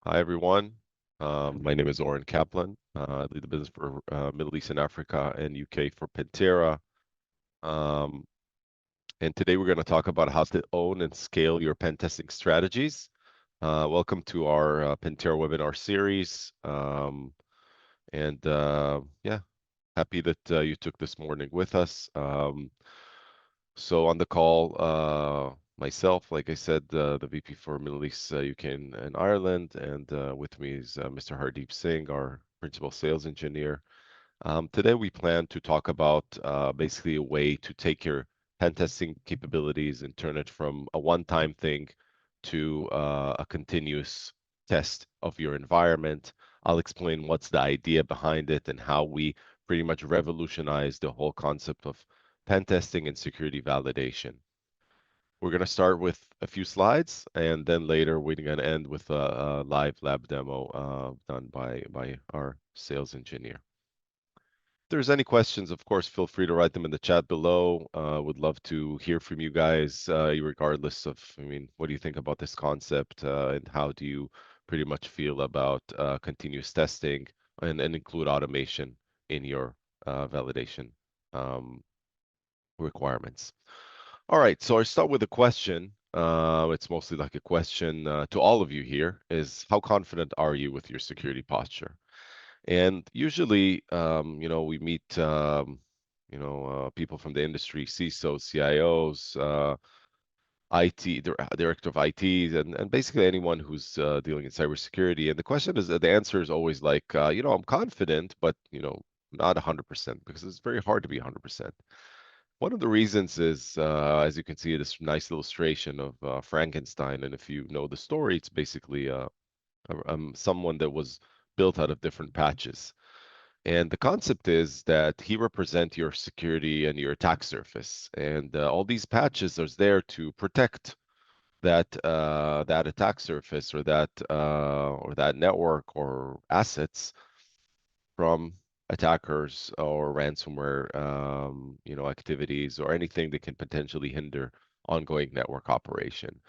Hi, everyone. My name is Oren Kaplan. I lead the business for Middle East and Africa and UK for Pentera. Um, and today we're going to talk about how to own and scale your pen testing strategies. Welcome to our Pentera webinar series. Yeah, happy that you took this morning with us. So on the call, myself, like I said, the VP for Middle East, UK, and Ireland, and with me is Mr. Hardeep Singh, our principal sales engineer. Today we plan to talk about basically a way to take your pen testing capabilities and turn it from a one-time thing to a continuous test of your environment. I'll explain what's the idea behind it and how we pretty much revolutionize the whole concept of pen testing and security validation. We're going to start with a few slides, and then later we're going to end with a live lab demo done by our sales engineer. If there's any questions, of course, feel free to write them in the chat below. Would love to hear from you guys, regardless of, what do you think about this concept, and how do you pretty much feel about continuous testing and include automation in your validation um, requirements. All right, so I start with a question. It's mostly like a question to all of you here is how confident are you with your security posture? And usually, we meet, people from the industry, CISOs, CIOs, IT, director of IT, and basically anyone who's dealing in cybersecurity. And the question is, the answer is always like, I'm confident, but, not 100% because it's very hard to be 100%. One of the reasons is, as you can see, this nice illustration of Frankenstein. And if you know the story, it's basically someone that was built out of different patches. And the concept is that he represents your security and your attack surface. And all these patches are there to protect that attack surface or that network or assets from attackers or ransomware activities or anything that can potentially hinder ongoing network operation.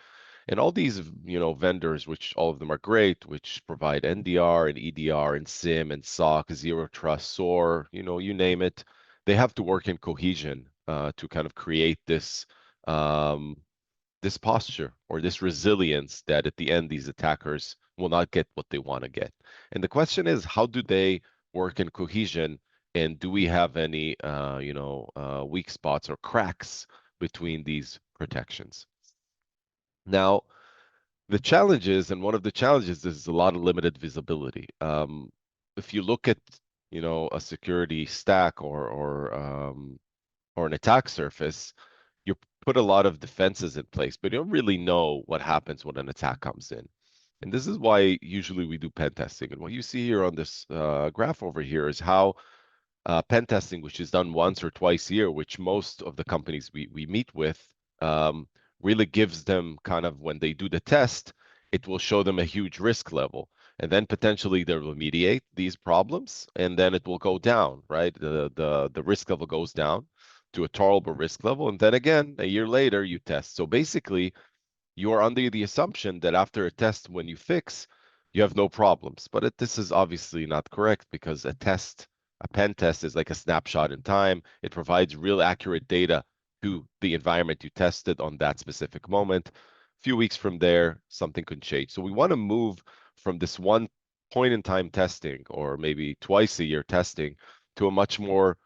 And all these, vendors, which all of them are great, which provide NDR and EDR and SIM and SOC, Zero Trust, SOAR, you name it, they have to work in cohesion to kind of create um, this posture or this resilience that at the end these attackers will not get what they want to get. And the question is, how do they work in cohesion? And do we have any, weak spots or cracks between these protections? Now, the challenges, and one of the challenges is a lot of limited visibility. If you look at, a security stack or an attack surface, you put a lot of defenses in place, but you don't really know what happens when an attack comes in. And this is why usually we do pen testing. And what you see here on this graph over here is how pen testing, which is done once or twice a year, which most of the companies we meet with, um, really gives them kind of when they do the test, it will show them a huge risk level. And then potentially they'll remediate these problems, and then it will go down, right? The risk level goes down to a tolerable risk level. And then again, a year later, you test. So basically, you are under the assumption that after a test, when you fix, you have no problems. But this is obviously not correct because a pen test is like a snapshot in time. It provides real accurate data to the environment you tested on that specific moment. A few weeks from there, something could change. So we want to move from this one point in time testing or maybe twice a year testing to a much more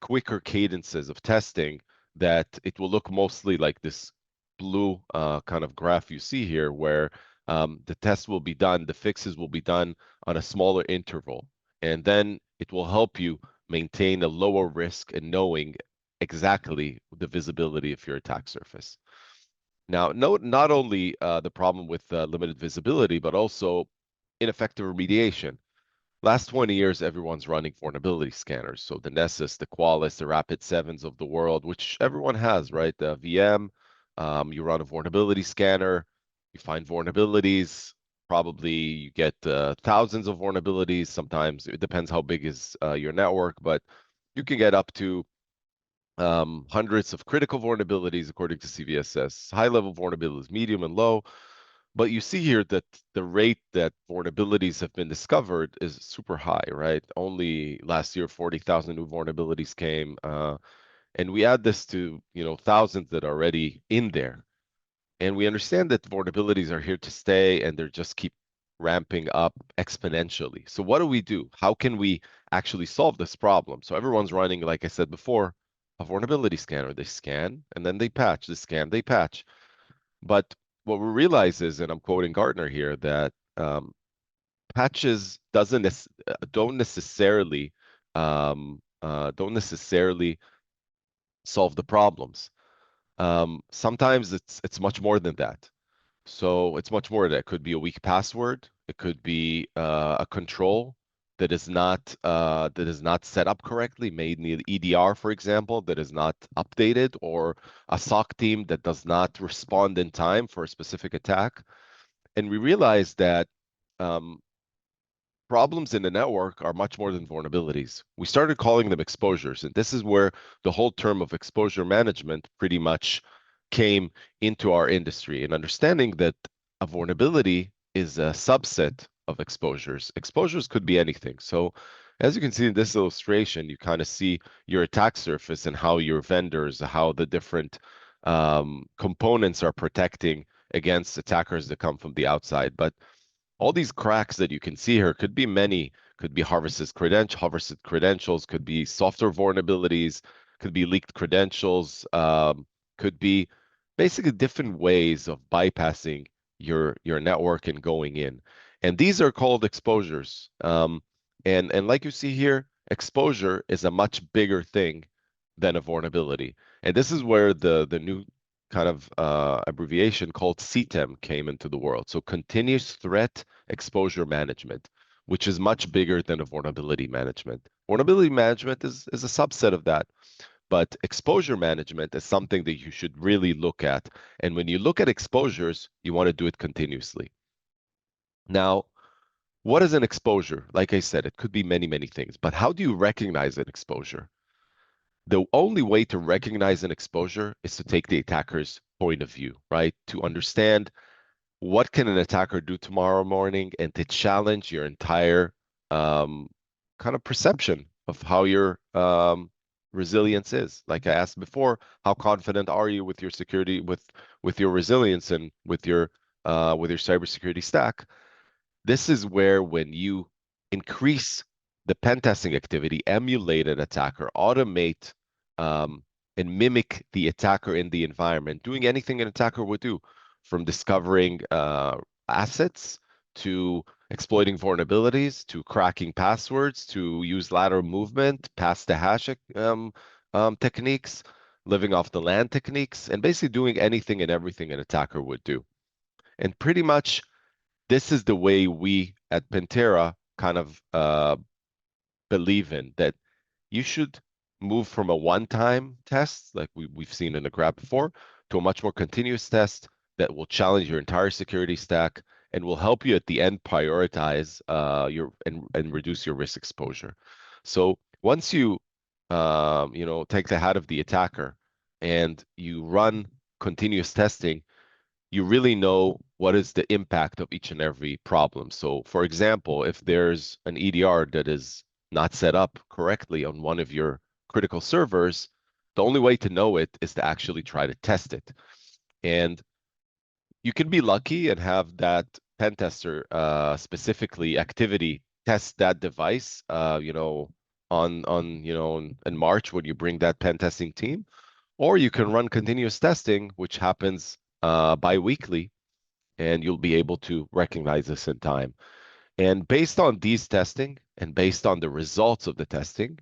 quicker cadences of testing that it will look mostly like this blue kind of graph you see here, where the test will be done, the fixes will be done on a smaller interval. And then it will help you maintain a lower risk in knowing exactly the visibility of your attack surface. Now, note not only the problem with limited visibility, but also ineffective remediation. Last 20 years, everyone's running vulnerability scanners. So the Nessus, the Qualys, the Rapid7s of the world, which everyone has, right? The VM, you run a vulnerability scanner, you find vulnerabilities. Probably you get thousands of vulnerabilities. Sometimes it depends how big is your network, but you can get up to hundreds of critical vulnerabilities according to CVSS, high-level vulnerabilities, medium and low. But you see here that the rate that vulnerabilities have been discovered is super high, right? Only last year, 40,000 new vulnerabilities came. And we add this to, thousands that are already in there. And we understand that vulnerabilities are here to stay and they're just keep ramping up exponentially. So what do we do? How can we actually solve this problem? So everyone's running, like I said before, a vulnerability scanner. They scan and then they patch, they scan, they patch. But what we realize is, and I'm quoting Gartner here, that patches doesn't don't necessarily solve the problems. Sometimes it's much more than that. So it's much more. That could be a weak password. It could be a control that is not set up correctly, made in the EDR, for example, that is not updated, or a SOC team that does not respond in time for a specific attack. And we realized that um, problems in the network are much more than vulnerabilities. We started calling them exposures, and this is where the whole term of exposure management pretty much came into our industry, and understanding that a vulnerability is a subset of exposures. Exposures could be anything. So as you can see in this illustration, you kind of see your attack surface and how your vendors, how the different components are protecting against attackers that come from the outside. But all these cracks that you can see here could be many, could be harvested credentials, could be software vulnerabilities, could be leaked credentials, could be basically different ways of bypassing your network and going in. And these are called exposures. And like you see here, exposure is a much bigger thing than a vulnerability. And this is where the new kind of abbreviation called CTEM came into the world. So continuous threat exposure management, which is much bigger than a vulnerability management. Vulnerability management is a subset of that, but exposure management is something that you should really look at. And when you look at exposures, you want to do it continuously. Now, what is an exposure? Like I said, it could be many, many things, but how do you recognize an exposure? The only way to recognize an exposure is to take the attacker's point of view, right? To understand what can an attacker do tomorrow morning and to challenge your entire um, kind of perception of how your resilience is. Like I asked before, how confident are you with your security, with your resilience and with your cybersecurity stack? This is where when you increase the pen testing activity, emulate an attacker, automate um, and mimic the attacker in the environment, doing anything an attacker would do, from discovering assets to exploiting vulnerabilities to cracking passwords to use lateral movement, pass the hash techniques, living off the land techniques, and basically doing anything and everything an attacker would do. And pretty much this is the way we at Pentera kind of believe in that you should move from a one-time test, like we've seen in the graph before, to a much more continuous test that will challenge your entire security stack and will help you at the end prioritize your and reduce your risk exposure. So once you take the hat of the attacker and you run continuous testing, you really know what is the impact of each and every problem. So, for example, if there's an EDR that is not set up correctly on one of your critical servers, the only way to know it is to actually try to test it. And you can be lucky and have that pen tester specifically activity test that device, in March when you bring that pen testing team, or you can run continuous testing, which happens bi-weekly, and you'll be able to recognize this in time. And based on these testing and based on the results of the testing,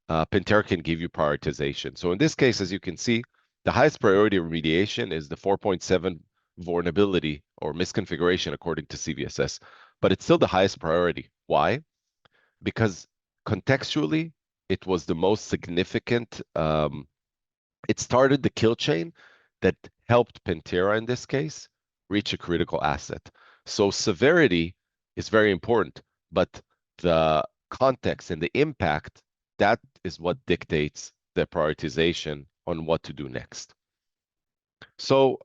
Pentair can give you prioritization. So in this case, as you can see, the highest priority remediation is the 4.7 vulnerability or misconfiguration according to CVSS, but it's still the highest priority. Why? Because contextually, it was the most significant it started the kill chain that helped Pantera in this case reach a critical asset. So severity is very important, but the context and the impact, that is what dictates the prioritization on what to do next. So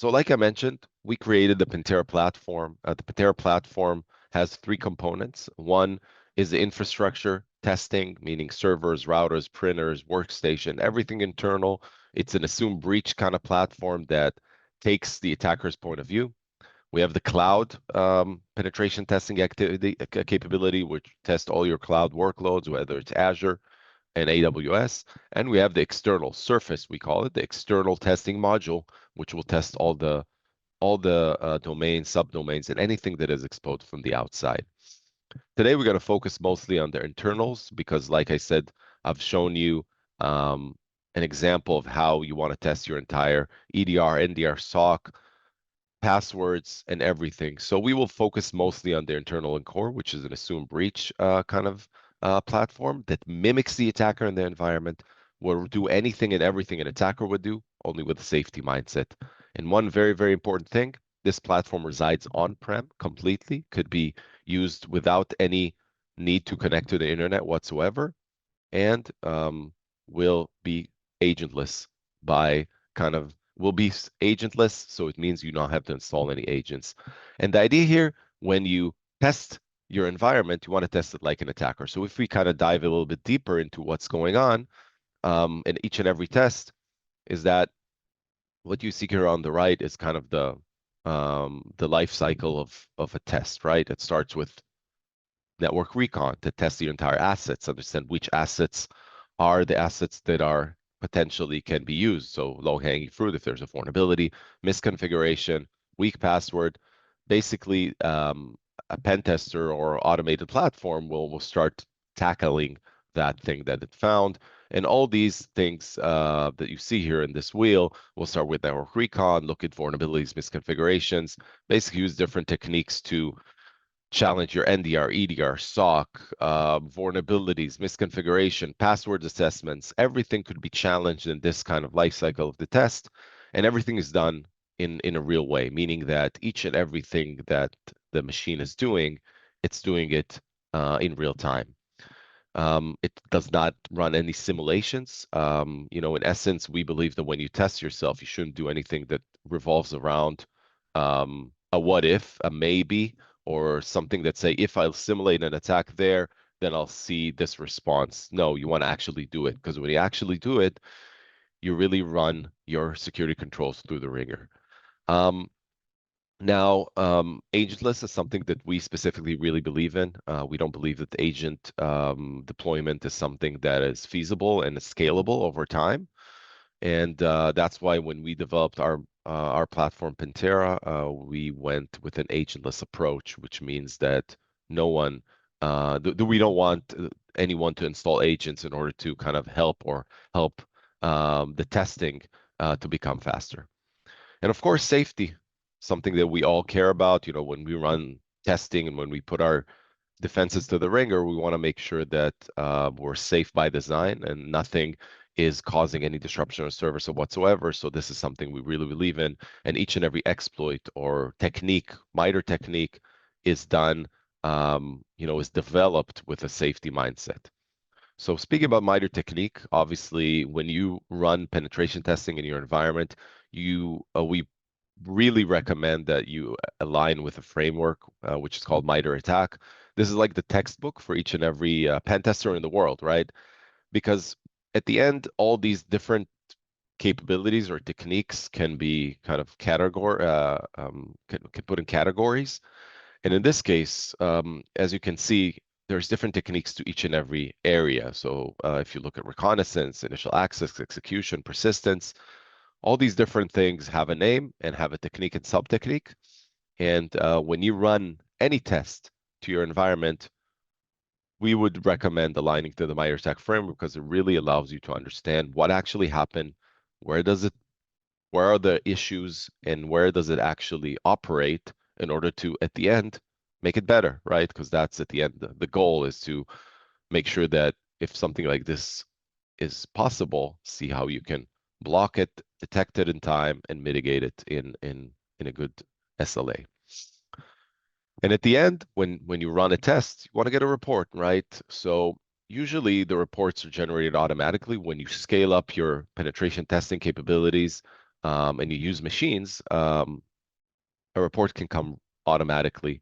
like I mentioned, we created the Pentera platform. The Pentera platform has three components. One is the infrastructure testing, meaning servers, routers, printers, workstation, everything internal. It's an assume breach kind of platform that takes the attacker's point of view. We have the cloud penetration testing activity capability, which tests all your cloud workloads, whether it's Azure and AWS. And we have the external surface, we call it, the external testing module, which will test all the domains, subdomains, and anything that is exposed from the outside. Today, we're going to focus mostly on the internals because, like I said, I've shown you an example of how you want to test your entire EDR, NDR, SOC, passwords, and everything. So we will focus mostly on the internal and core, which is an assume breach kind of platform that mimics the attacker in the environment, will do anything and everything an attacker would do, only with a safety mindset. And one very, very important thing, this platform resides on-prem completely, could be used without any need to connect to the internet whatsoever, and will be agentless by kind of will be agentless, so it means you don't have to install any agents. And the idea here, when you test your environment, you want to test it like an attacker. So if we kind of dive a little bit deeper into what's going on in each and every test, is that what you see here on the right is kind of the life cycle of a test, right? It starts with network recon to test your entire assets, understand which assets are the assets that are potentially can be used. So low-hanging fruit, if there's a vulnerability, misconfiguration, weak password, basically a pen tester or automated platform will start tackling that thing that it found. And all these things that you see here in this wheel will start with network recon, look at vulnerabilities, misconfigurations, basically use different techniques to challenge your NDR, EDR, SOC, vulnerabilities, misconfiguration, password assessments. Everything could be challenged in this kind of life cycle of the test, and everything is done in a real way, meaning that each and everything that the machine is doing, it's doing it in real time. It does not run any simulations. In essence, we believe that when you test yourself, you shouldn't do anything that revolves around a what if, a maybe, or something that say, if I simulate an attack there, then I'll see this response. No, you want to actually do it, because when you actually do it, you really run your security controls through the ringer. Now, agentless is something that we specifically really believe in. We don't believe that agent deployment is something that is feasible and is scalable over time. And that's why when we developed our platform Pentera, we went with an agentless approach, which means that no one, we don't want anyone to install agents in order to kind of help the testing to become faster. And of course, safety, something that we all care about. When we run testing and when we put our defenses to the ringer, we want to make sure that we're safe by design and nothing is causing any disruption or service or whatsoever. So this is something we really believe in. And each and every exploit or technique, MITRE technique, is done, is developed with a safety mindset. So speaking about MITRE technique, obviously, when you run penetration testing in your environment, we really recommend that you align with a framework which is called MITRE ATT&CK. This is like the textbook for each and every pen tester in the world, right? Because at the end, all these different capabilities or techniques can be kind of can put in categories. And in this case, as you can see, there's different techniques to each and every area. So if you look at reconnaissance, initial access, execution, persistence, all these different things have a name and have a technique and sub-technique. And when you run any test to your environment, we would recommend aligning to the MITRE ATT&CK framework because it really allows you to understand what actually happened, where are the issues, and where does it actually operate in order to, at the end, make it better, right? Because that's at the end, the goal is to make sure that if something like this is possible, see how you can block it, detect it in time, and mitigate it in a good SLA. And at the end, when you run a test, you want to get a report, right? So usually the reports are generated automatically when you scale up your penetration testing capabilities and you use machines. a report can come automatically.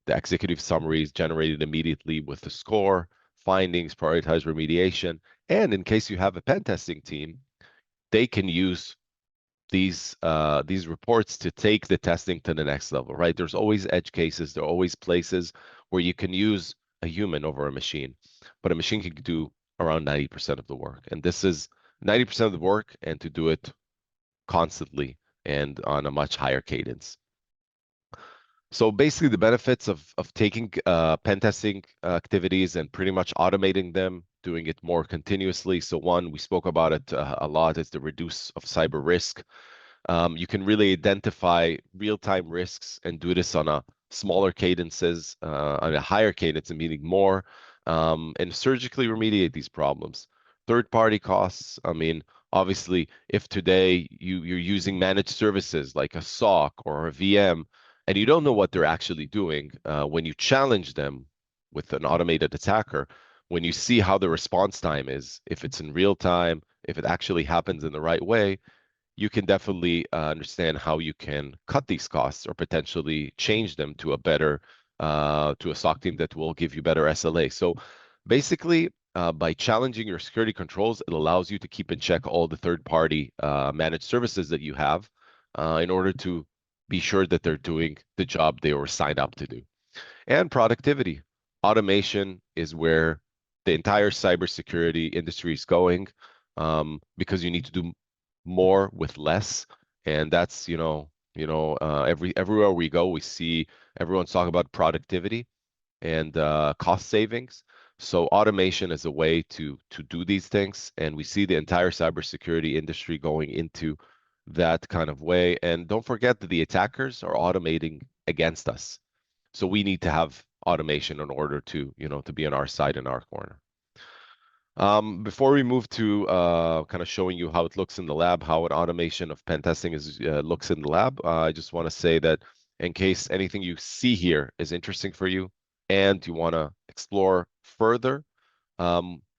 The executive summary is generated immediately with the score, findings, prioritized remediation, and in case you have a pen testing team, they can use these reports to take the testing to the next level, right? There's always edge cases. There are always places where you can use a human over a machine, but a machine can do around 90% of the work. And this is 90% of the work, and to do it constantly and on a much higher cadence. So basically, the benefits of taking pen testing activities and pretty much automating them, doing it more continuously. So one, we spoke about it a lot, is the reduce of cyber risk. You can really identify real-time risks and do this on a smaller cadences, on a higher cadence, meaning more, and surgically remediate these problems. Third-party costs, I mean, obviously, if today you're using managed services like a SOC or a VM, and you don't know what they're actually doing, when you challenge them with an automated attacker, when you see how the response time is, if it's in real time, if it actually happens in the right way, you can definitely understand how you can cut these costs or potentially change them to a better to a SOC team that will give you better SLA. So basically, by challenging your security controls, it allows you to keep in check all the third-party managed services that you have in order to be sure that they're doing the job they were signed up to do. And productivity. Automation is where the entire cybersecurity industry is going, because you need to do more with less, and that's everywhere we go, we see everyone's talking about productivity and cost savings. So automation is a way to do these things, and we see the entire cybersecurity industry going into that kind of way. And don't forget that the attackers are automating against us. So we need to have automation in order to be on our side, in our corner. Before we move to kind of showing you how it looks in the lab, how an automation of pen testing looks in the lab, I just want to say that in case anything you see here is interesting for you and you want to explore further,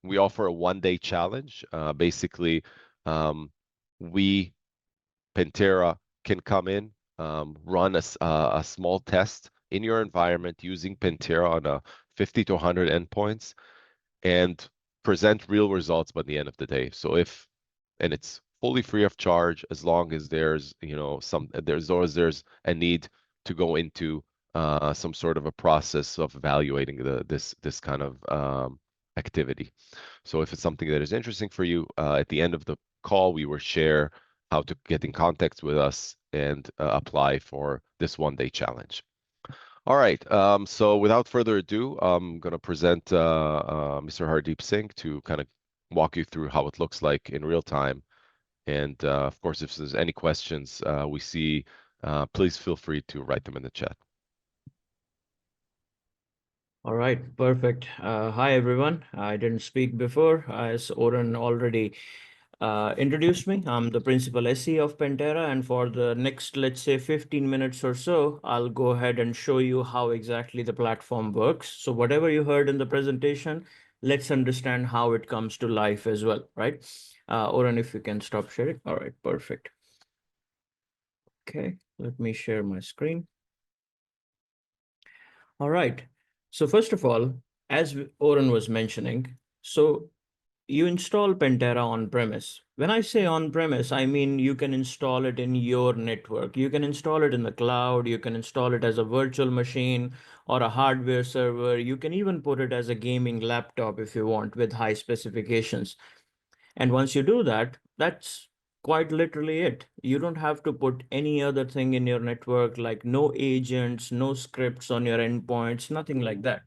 we offer a one-day challenge. Basically, we, Pentera, can come in, run a small test in your environment using Pentera on a 50 to 100 endpoints, and present real results by the end of the day. And it's fully free of charge, as long as there's there's a need to go into some sort of a process of evaluating this kind of activity. So if it's something that is interesting for you, at the end of the call, we will share how to get in contact with us and apply for this one-day challenge. All right. So without further ado, I'm going to present Mr. Hardeep Singh to kind of walk you through how it looks like in real time. And of course, if there's any questions we see, please feel free to write them in the chat. All right, perfect. Hi, everyone. I didn't speak before, as Oren already introduced me. I'm the principal SE of Pentera, and for the next, let's say, 15 minutes or so, I'll go ahead and show you how exactly the platform works. So whatever you heard in the presentation, let's understand how it comes to life as well, right? Oren, if you can stop sharing. All right, perfect. Okay, let me share my screen. All right. So first of all, as Oren was mentioning, so you install Pentera on premise. When I say on premise, I mean you can install it in your network. You can install it in the cloud. You can install it as a virtual machine or a hardware server. You can even put it as a gaming laptop if you want, with high specifications. And once you do that, that's quite literally it. You don't have to put any other thing in your network, like no agents, no scripts on your endpoints, nothing like that.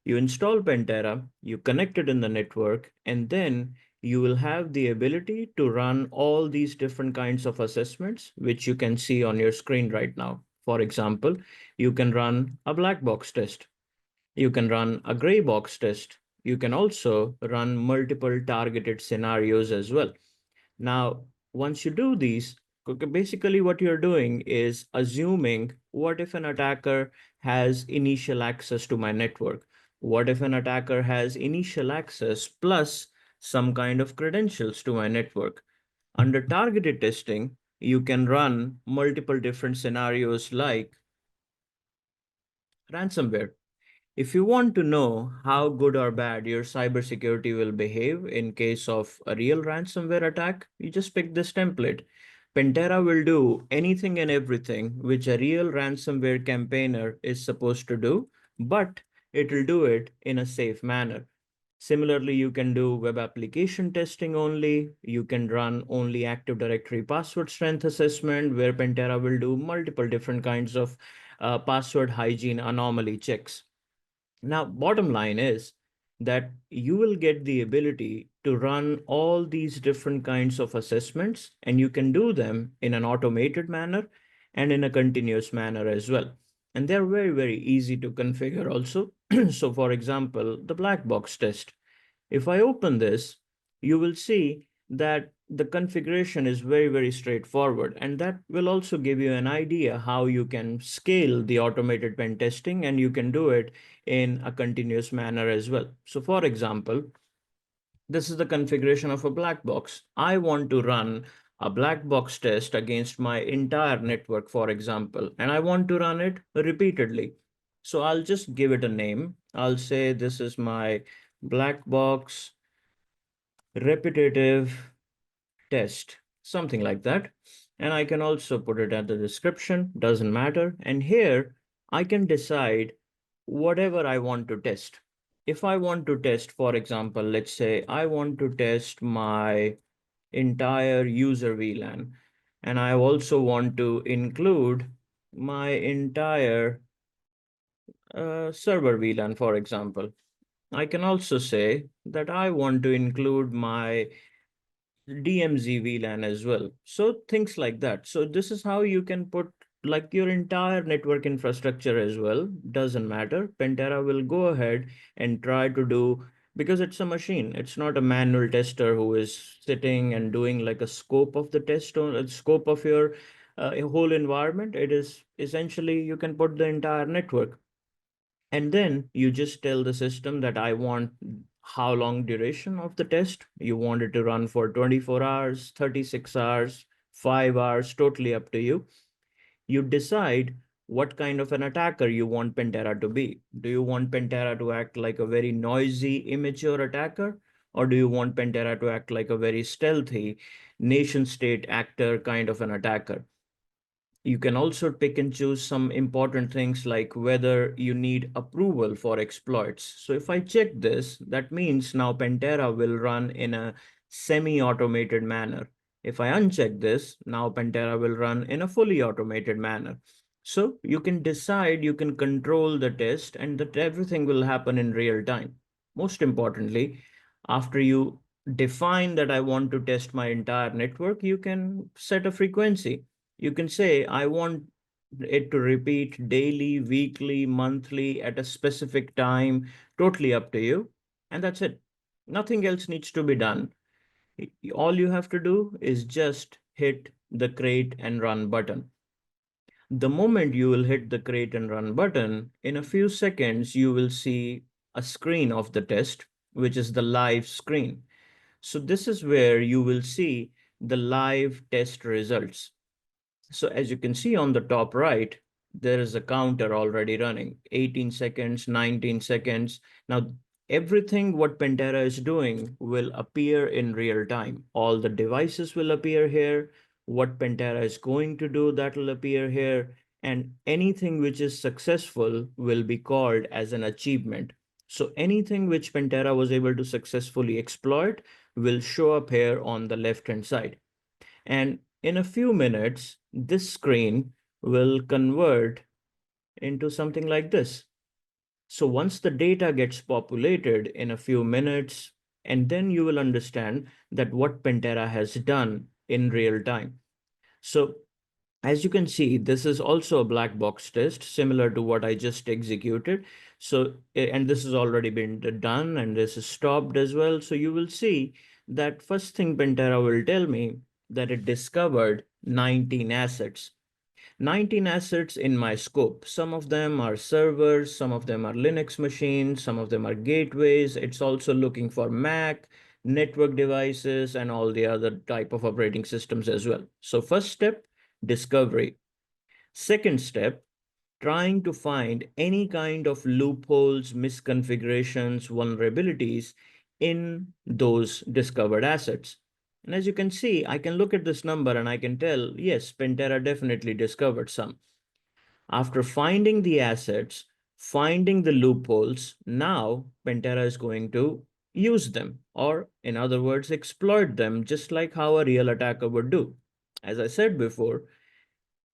You install Pentera, you connect it in the network, and then you will have the ability to run all these different kinds of assessments, which you can see on your screen right now. For example, you can run a black box test. You can run a gray box test. You can also run multiple targeted scenarios as well. Now, once you do these, basically what you're doing is assuming, what if an attacker has initial access to my network? What if an attacker has initial access plus some kind of credentials to my network? Under targeted testing, you can run multiple different scenarios like ransomware. If you want to know how good or bad your cybersecurity will behave in case of a real ransomware attack, you just pick this template. Pentera will do anything and everything which a real ransomware campaigner is supposed to do, but it will do it in a safe manner. Similarly, you can do web application testing only. You can run only Active Directory password strength assessment, where Pentera will do multiple different kinds of password hygiene anomaly checks. Now, bottom line is that you will get the ability to run all these different kinds of assessments, and you can do them in an automated manner and in a continuous manner as well. And they're very, very easy to configure also. So, for example, the black box test. If I open this, you will see that the configuration is very, very straightforward. And that will also give you an idea how you can scale the automated pen testing, and you can do it in a continuous manner as well. So for example, this is the configuration of a black box. I want to run a black box test against my entire network, for example, and I want to run it repeatedly. So I'll just give it a name. I'll say this is my black box repetitive test, something like that. And I can also put it at the description, doesn't matter. And here I can decide whatever I want to test. If I want to test, for example, let's say I want to test my entire user VLAN, and I also want to include my entire server VLAN, for example. I can also say that I want to include my DMZ VLAN as well. So things like that. So this is how you can put like your entire network infrastructure as well. Doesn't matter. Pentera will go ahead and try to do, because it's a machine. It's not a manual tester who is sitting and doing like a scope of the test or a scope of your whole environment. It is essentially you can put the entire network. And then you just tell the system that I want how long duration of the test. You want it to run for 24 hours, 36 hours, 5 hours, totally up to you. You decide what kind of an attacker you want Pentera to be. Do you want Pentera to act like a very noisy, immature attacker? Or do you want Pentera to act like a very stealthy, nation state actor kind of an attacker? You can also pick and choose some important things like whether you need approval for exploits. So if I check this, that means now Pentera will run in a semi-automated manner. If I uncheck this, now Pentera will run in a fully automated manner. So you can decide, you can control the test, and that everything will happen in real time. Most importantly, after you define that I want to test my entire network, you can set a frequency. You can say, I want it to repeat daily, weekly, monthly, at a specific time, totally up to you. And that's it. Nothing else needs to be done. All you have to do is just hit the create and run button. The moment you will hit the create and run button, in a few seconds, you will see a screen of the test, which is the live screen. So this is where you will see the live test results. So as you can see on the top right, there is a counter already running, 18 seconds, 19 seconds. Now, everything what Pentera is doing will appear in real time. All the devices will appear here. What Pentera is going to do, that will appear here. And anything which is successful will be called as an achievement. So anything which Pentera was able to successfully exploit will show up here on the left-hand side. And in a few minutes, this screen will convert into something like this. So once the data gets populated in a few minutes, and then you will understand that what Pentera has done in real time. So as you can see, this is also a black box test similar to what I just executed. So, and this has already been done and this is stopped as well. So you will see that first thing Pentera will tell me that it discovered 19 assets. 19 assets in my scope. Some of them are servers, some of them are Linux machines, some of them are gateways. It's also looking for Mac, network devices, and all the other type of operating systems as well. So first step, discovery. Second step, trying to find any kind of loopholes, misconfigurations, vulnerabilities in those discovered assets. And as you can see, I can look at this number and I can tell, yes, Pentera definitely discovered some. After finding the assets, finding the loopholes, now Pentera is going to use them, or in other words, exploit them, just like how a real attacker would do. As I said before,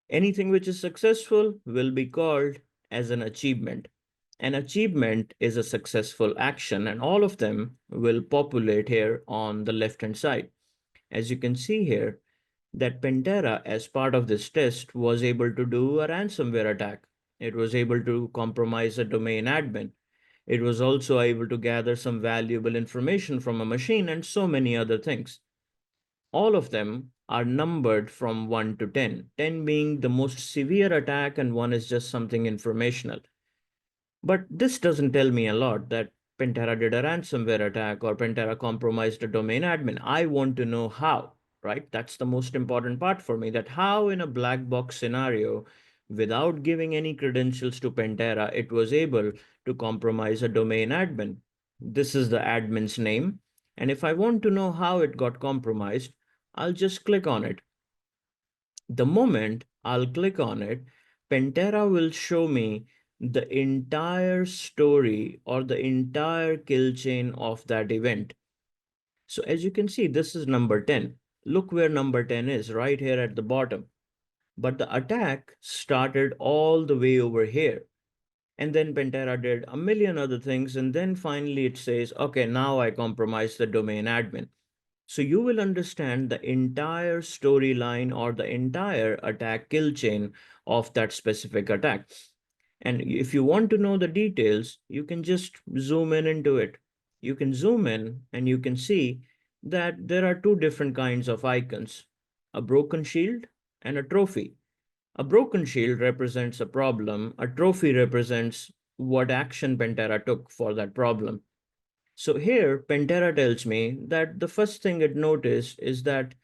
anything which is successful will be called as an achievement. An achievement is a successful action, and all of them will populate here on the left hand side. As you can see here, that Pentera, as part of this test, was able to do a ransomware attack. It was able to compromise a domain admin. It was also able to gather some valuable information from a machine and so many other things. All of them are numbered from 1 to 10, 10 being the most severe attack, and 1 is just something informational. But this doesn't tell me a lot that Pentera did a ransomware attack or Pentera compromised a domain admin. I want to know how, right? That's the most important part for me, that how in a black box scenario, without giving any credentials to Pentera, it was able to compromise a domain admin. This is the admin's name. And if I want to know how it got compromised, I'll just click on it. The moment I'll click on it, Pentera will show me the entire story or the entire kill chain of that event. So as you can see, this is number 10. Look where number 10 is, right here at the bottom. But the attack started all the way over here. And then Pentera did a million other things. And then finally it says, okay, now I compromised the domain admin. So you will understand the entire storyline or the entire attack kill chain of that specific attack. And if you want to know the details, you can just zoom in into it. You can zoom in and you can see that there are two different kinds of icons, a broken shield and a trophy. A broken shield represents a problem, a trophy represents what action Pentera took for that problem. So here, Pentera tells me that the first thing it noticed is that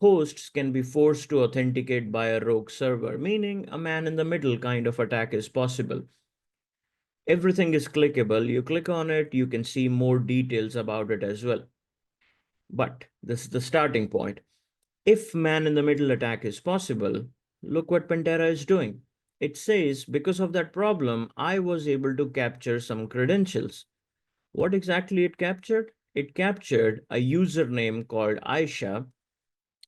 hosts can be forced to authenticate by a rogue server, meaning a man in the middle kind of attack is possible. Everything is clickable. You click on it, you can see more details about it as well. But this is the starting point. If man in the middle attack is possible, look what Pentera is doing. It says, because of that problem, I was able to capture some credentials. What exactly it captured? It captured a username called Aisha.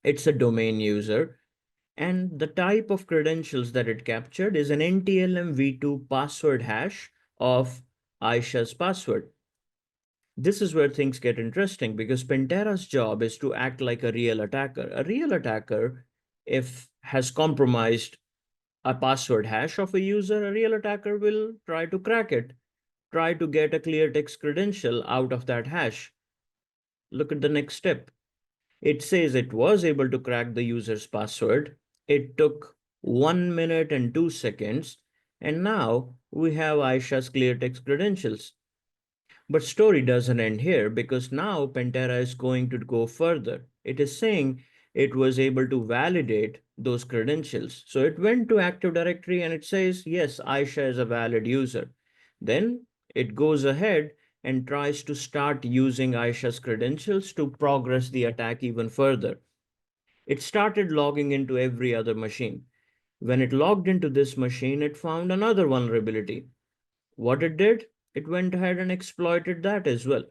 It's a domain user. And the type of credentials that it captured is an NTLM v2 password hash of Aisha's password. This is where things get interesting because Pentera's job is to act like a real attacker. A real attacker, if has compromised a password hash of a user, a real attacker will try to crack it, try to get a clear text credential out of that hash. Look at the next step. It says it was able to crack the user's password. It took 1 minute and 2 seconds. And now we have Aisha's clear text credentials. But story doesn't end here because now Pentera is going to go further. It is saying it was able to validate those credentials. So it went to Active Directory and it says, yes, Aisha is a valid user. Then it goes ahead and tries to start using Aisha's credentials to progress the attack even further. It started logging into every other machine. When it logged into this machine, it found another vulnerability. What it did? It went ahead and exploited that as well.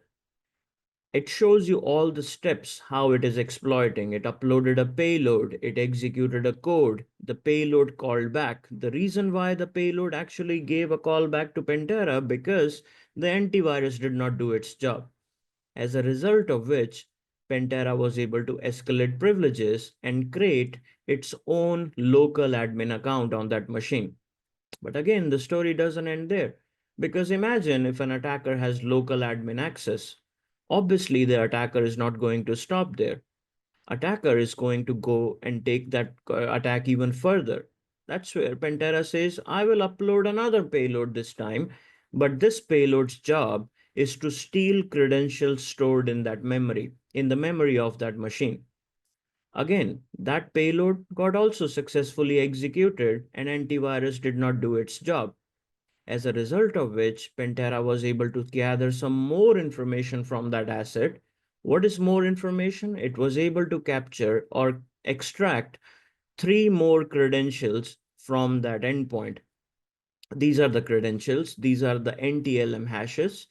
It shows you all the steps how it is exploiting. It uploaded a payload, it executed a code, the payload called back. The reason why the payload actually gave a call back to Pentera because the antivirus did not do its job. As a result of which, Pentera was able to escalate privileges and create its own local admin account on that machine. But again, the story doesn't end there. Because imagine if an attacker has local admin access. Obviously, the attacker is not going to stop there. Attacker is going to go and take that attack even further. That's where Pentera says, I will upload another payload this time, but this payload's job is to steal credentials stored in that memory, in the memory of that machine. Again, that payload got also successfully executed and antivirus did not do its job. As a result of which, Pentera was able to gather some more information from that asset. What is more information? It was able to capture or extract three more credentials from that endpoint. These are the credentials, these are the NTLM hashes.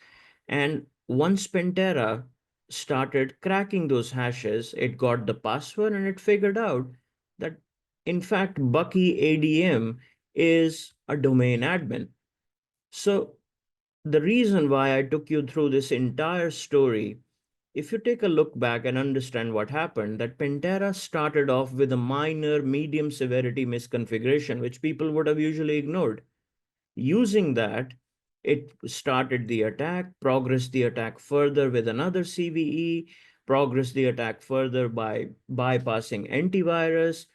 And once Pentera started cracking those hashes, it got the password and it figured out that, in fact, Bucky ADM is a domain admin. So, the reason why I took you through this entire story, if you take a look back and understand what happened, that Pentera started off with a minor medium severity misconfiguration, which people would have usually ignored. Using that, it started the attack, progressed the attack further with another CVE, progressed the attack further by bypassing antivirus,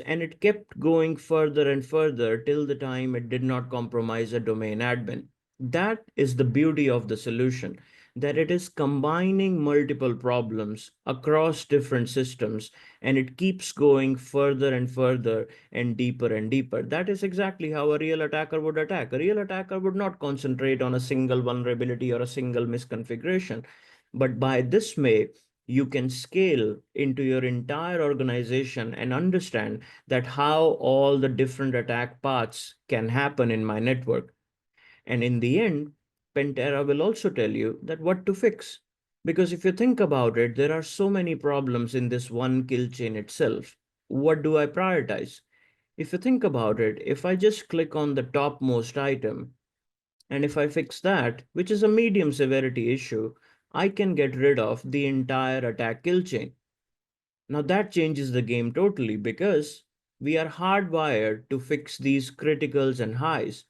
and it kept going further and further till the time it did not compromise a domain admin. That is the beauty of the solution, that it is combining multiple problems across different systems and it keeps going further and further and deeper and deeper. That is exactly how a real attacker would attack. A real attacker would not concentrate on a single vulnerability or a single misconfiguration. But by this way, you can scale into your entire organization and understand that how all the different attack paths can happen in my network. And in the end, Pentera will also tell you that what to fix. Because if you think about it, there are so many problems in this one kill chain itself. What do I prioritize? If you think about it, if I just click on the topmost item, and if I fix that, which is a medium severity issue, I can get rid of the entire attack kill chain. Now that changes the game totally because we are hardwired to fix these criticals and highs,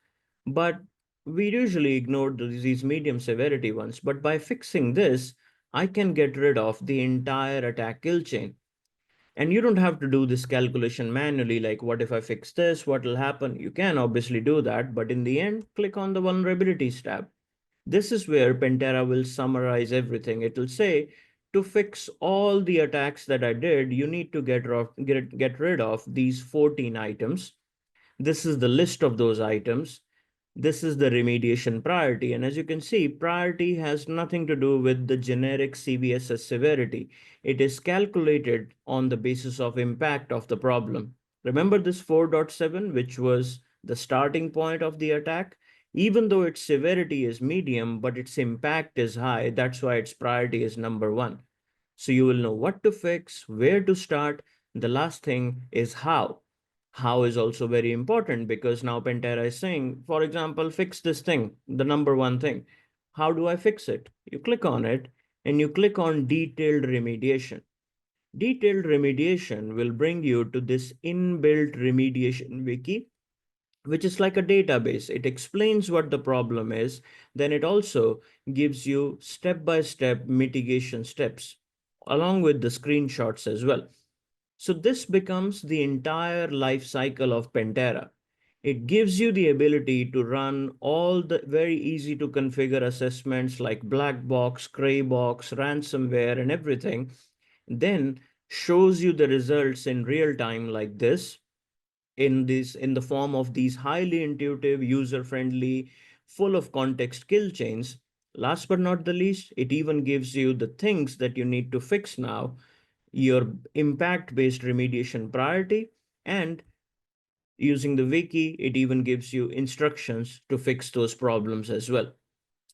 but we usually ignore these medium severity ones. But by fixing this, I can get rid of the entire attack kill chain. And you don't have to do this calculation manually, like what if I fix this, what will happen? You can obviously do that, but in the end, click on the vulnerabilities tab. This is where Pentera will summarize everything. It will say, to fix all the attacks that I did, you need to get rid of these 14 items. This is the list of those items. This is the remediation priority. And as you can see, priority has nothing to do with the generic CVSS severity. It is calculated on the basis of impact of the problem. Remember this 4.7, which was the starting point of the attack? Even though its severity is medium, but its impact is high, that's why its priority is number one. So you will know what to fix, where to start. The last thing is how. How is also very important because now Pentera is saying, for example, fix this thing, the number one thing. How do I fix it? You click on it and you click on detailed remediation. Detailed remediation will bring you to this inbuilt remediation wiki, which is like a database. It explains what the problem is. Then it also gives you step by step mitigation steps along with the screenshots as well. So this becomes the entire life cycle of Pentera. It gives you the ability to run all the very easy to configure assessments like black box, gray box, ransomware, and everything. Then shows you the results in real time like this in the form of these highly intuitive, user friendly, full of context kill chains. Last but not the least, it even gives you the things that you need to fix now, your impact based remediation priority, and using the wiki, it even gives you instructions to fix those problems as well.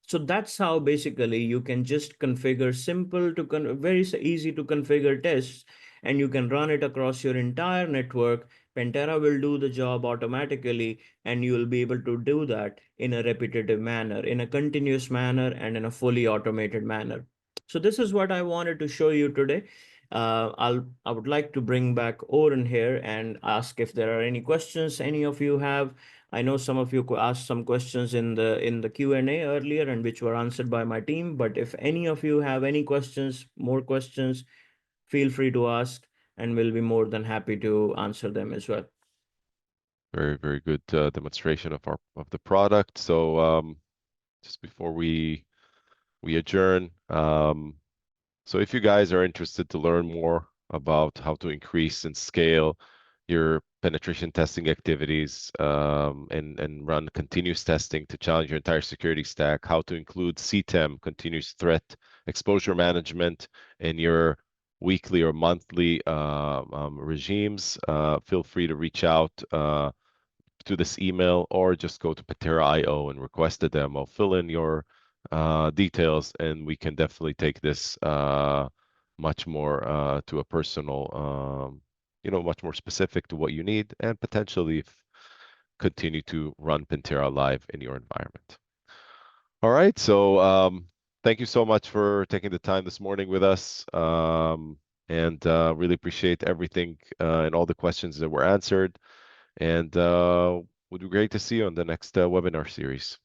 So that's how basically you can just configure simple to very easy to configure tests, and you can run it across your entire network. Pentera will do the job automatically, and you will be able to do that in a repetitive manner, in a continuous manner, and in a fully automated manner. So this is what I wanted to show you today. I would like to bring back Oren here and ask if there are any questions any of you have. I know some of you asked some questions in the Q&A earlier and which were answered by my team, but if any of you have any questions, more questions, feel free to ask and we'll be more than happy to answer them as well. Very, very good demonstration of the product. So just before we we adjourn. So if you guys are interested to learn more about how to increase and scale your penetration testing activities, and run continuous testing to challenge your entire security stack, how to include CTEM, continuous threat exposure management, in your weekly or monthly regimes, feel free to reach out to this email, or just go to Patera.io and request a demo. Fill in your details, and we can definitely take this much more to a personal, much more specific to what you need, and potentially continue to run Pantera live in your environment. All right, so thank you so much for taking the time this morning with us, and really appreciate everything and all the questions that were answered. And would be great to see you on the next webinar series.